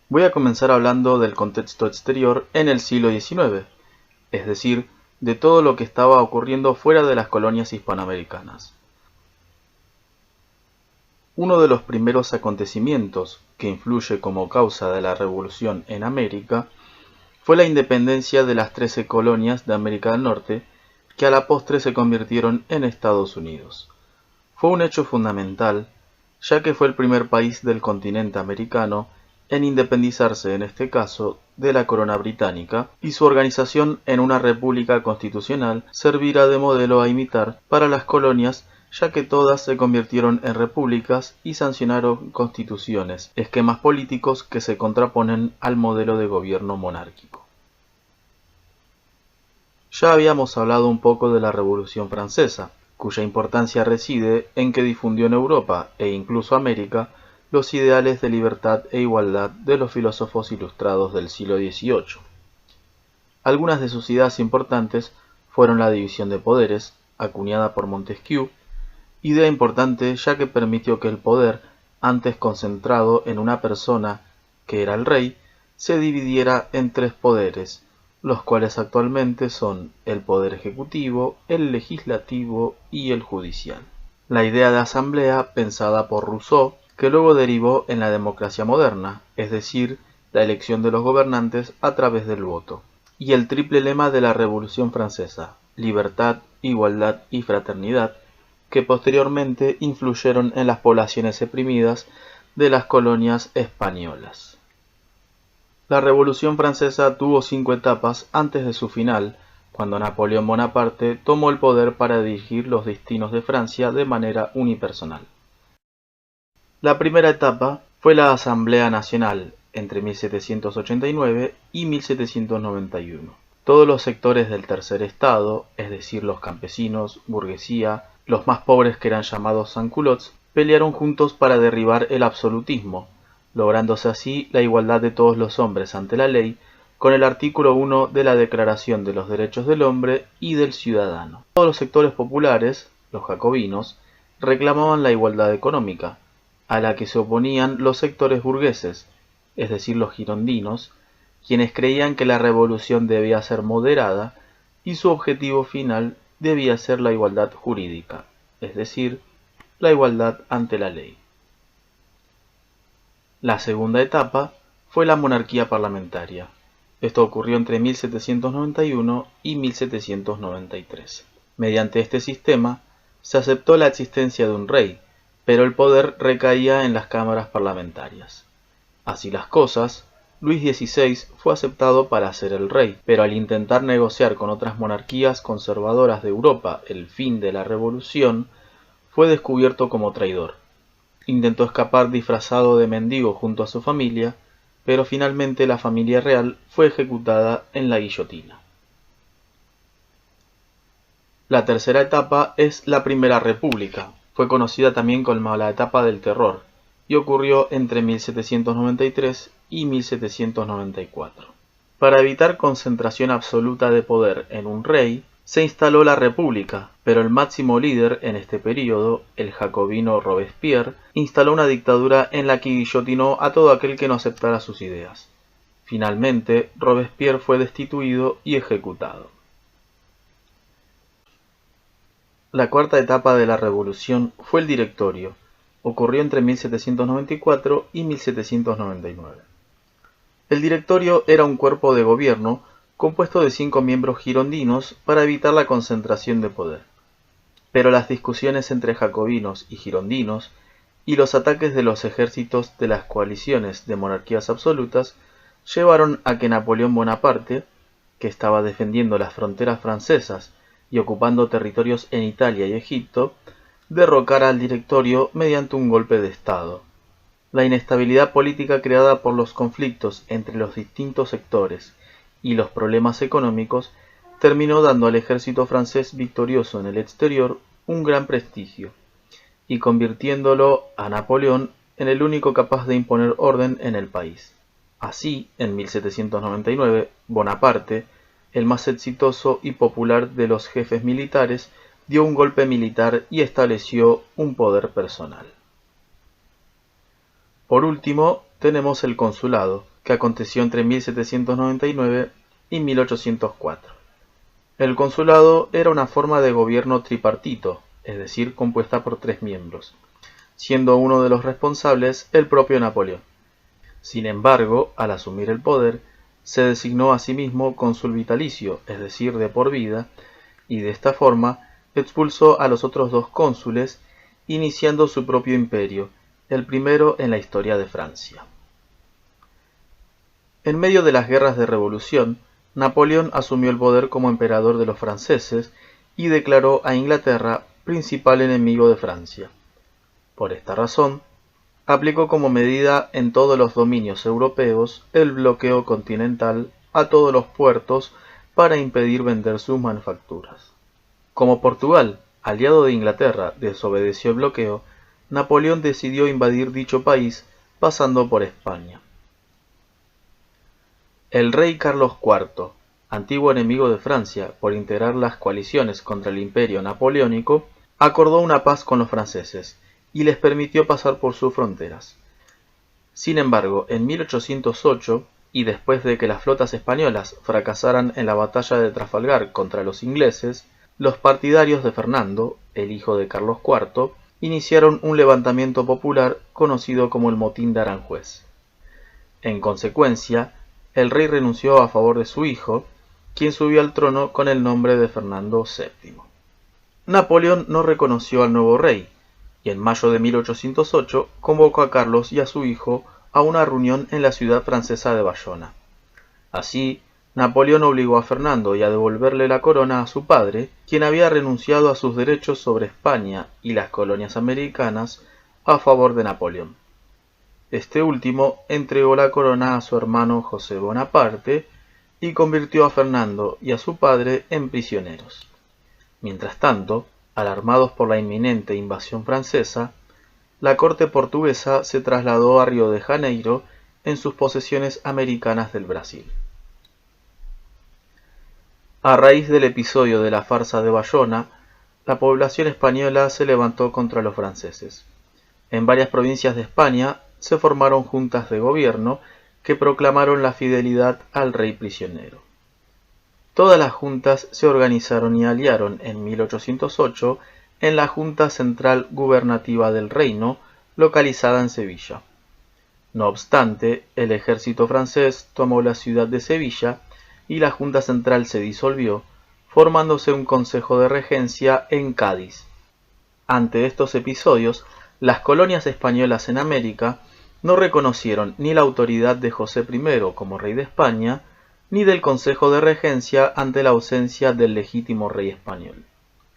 Voy a comenzar hablando del contexto exterior en el siglo XIX, es decir, de todo lo que estaba ocurriendo fuera de las colonias hispanoamericanas. Uno de los primeros acontecimientos que influye como causa de la Revolución en América fue la independencia de las 13 colonias de América del Norte, que a la postre se convirtieron en Estados Unidos. Fue un hecho fundamental, ya que fue el primer país del continente americano en independizarse, en este caso, de la corona británica, y su organización en una república constitucional servirá de modelo a imitar para las colonias, ya que todas se convirtieron en repúblicas y sancionaron constituciones, esquemas políticos que se contraponen al modelo de gobierno monárquico. Ya habíamos hablado un poco de la Revolución Francesa, cuya importancia reside en que difundió en Europa e incluso América los ideales de libertad e igualdad de los filósofos ilustrados del siglo XVIII. Algunas de sus ideas importantes fueron la división de poderes, acuñada por Montesquieu, idea importante ya que permitió que el poder, antes concentrado en una persona, que era el rey, se dividiera en tres poderes, los cuales actualmente son el poder ejecutivo, el legislativo y el judicial. La idea de asamblea, pensada por Rousseau, que luego derivó en la democracia moderna, es decir, la elección de los gobernantes a través del voto. Y el triple lema de la Revolución Francesa, libertad, igualdad y fraternidad, que posteriormente influyeron en las poblaciones oprimidas de las colonias españolas. La Revolución Francesa tuvo 5 etapas antes de su final, cuando Napoleón Bonaparte tomó el poder para dirigir los destinos de Francia de manera unipersonal. La primera etapa fue la Asamblea Nacional, entre 1789 y 1791. Todos los sectores del tercer estado, es decir, los campesinos, burguesía, los más pobres que eran llamados sans-culottes, pelearon juntos para derribar el absolutismo, lográndose así la igualdad de todos los hombres ante la ley, con el artículo 1 de la Declaración de los Derechos del Hombre y del Ciudadano. Todos los sectores populares, los jacobinos, reclamaban la igualdad económica, a la que se oponían los sectores burgueses, es decir, los girondinos, quienes creían que la revolución debía ser moderada y su objetivo final debía ser la igualdad jurídica, es decir, la igualdad ante la ley. La segunda etapa fue la monarquía parlamentaria. Esto ocurrió entre 1791 y 1793. Mediante este sistema, se aceptó la existencia de un rey, pero el poder recaía en las cámaras parlamentarias. Así las cosas, Luis XVI fue aceptado para ser el rey, pero al intentar negociar con otras monarquías conservadoras de Europa el fin de la revolución, fue descubierto como traidor. Intentó escapar disfrazado de mendigo junto a su familia, pero finalmente la familia real fue ejecutada en la guillotina. La tercera etapa es la Primera República. Fue conocida también como la etapa del terror, y ocurrió entre 1793 y 1794. Para evitar concentración absoluta de poder en un rey, se instaló la República, pero el máximo líder en este período, el jacobino Robespierre, instaló una dictadura en la que guillotinó a todo aquel que no aceptara sus ideas. Finalmente, Robespierre fue destituido y ejecutado. La cuarta etapa de la revolución fue el Directorio. Ocurrió entre 1794 y 1799. El Directorio era un cuerpo de gobierno compuesto de 5 miembros girondinos para evitar la concentración de poder. Pero las discusiones entre jacobinos y girondinos y los ataques de los ejércitos de las coaliciones de monarquías absolutas llevaron a que Napoleón Bonaparte, que estaba defendiendo las fronteras francesas y ocupando territorios en Italia y Egipto, derrocara al Directorio mediante un golpe de Estado. La inestabilidad política creada por los conflictos entre los distintos sectores y los problemas económicos terminó dando al ejército francés victorioso en el exterior un gran prestigio y convirtiéndolo a Napoleón en el único capaz de imponer orden en el país. Así, en 1799, Bonaparte, el más exitoso y popular de los jefes militares, dio un golpe militar y estableció un poder personal. Por último, tenemos el consulado, que aconteció entre 1799 y 1804. El consulado era una forma de gobierno tripartito, es decir, compuesta por 3 miembros, siendo uno de los responsables el propio Napoleón. Sin embargo, al asumir el poder, se designó a sí mismo cónsul vitalicio, es decir, de por vida, y de esta forma expulsó a los otros 2 cónsules, iniciando su propio imperio, el primero en la historia de Francia. En medio de las guerras de revolución, Napoleón asumió el poder como emperador de los franceses y declaró a Inglaterra principal enemigo de Francia. Por esta razón, aplicó como medida en todos los dominios europeos el bloqueo continental a todos los puertos para impedir vender sus manufacturas. Como Portugal, aliado de Inglaterra, desobedeció el bloqueo, Napoleón decidió invadir dicho país pasando por España. El rey Carlos IV, antiguo enemigo de Francia por integrar las coaliciones contra el imperio napoleónico, acordó una paz con los franceses y les permitió pasar por sus fronteras. Sin embargo, en 1808, y después de que las flotas españolas fracasaran en la batalla de Trafalgar contra los ingleses, los partidarios de Fernando, el hijo de Carlos IV, iniciaron un levantamiento popular conocido como el Motín de Aranjuez. En consecuencia, el rey renunció a favor de su hijo, quien subió al trono con el nombre de Fernando VII. Napoleón no reconoció al nuevo rey, y en mayo de 1808 convocó a Carlos y a su hijo a una reunión en la ciudad francesa de Bayona. Así, Napoleón obligó a Fernando a devolverle la corona a su padre, quien había renunciado a sus derechos sobre España y las colonias americanas a favor de Napoleón. Este último entregó la corona a su hermano José Bonaparte y convirtió a Fernando y a su padre en prisioneros. Mientras tanto, alarmados por la inminente invasión francesa, la corte portuguesa se trasladó a Río de Janeiro en sus posesiones americanas del Brasil. A raíz del episodio de la farsa de Bayona, la población española se levantó contra los franceses. En varias provincias de España se formaron juntas de gobierno que proclamaron la fidelidad al rey prisionero. Todas las juntas se organizaron y aliaron en 1808 en la Junta Central Gubernativa del Reino, localizada en Sevilla. No obstante, el ejército francés tomó la ciudad de Sevilla y la Junta Central se disolvió, formándose un consejo de regencia en Cádiz. Ante estos episodios, las colonias españolas en América no reconocieron ni la autoridad de José I como rey de España, ni del Consejo de Regencia ante la ausencia del legítimo rey español.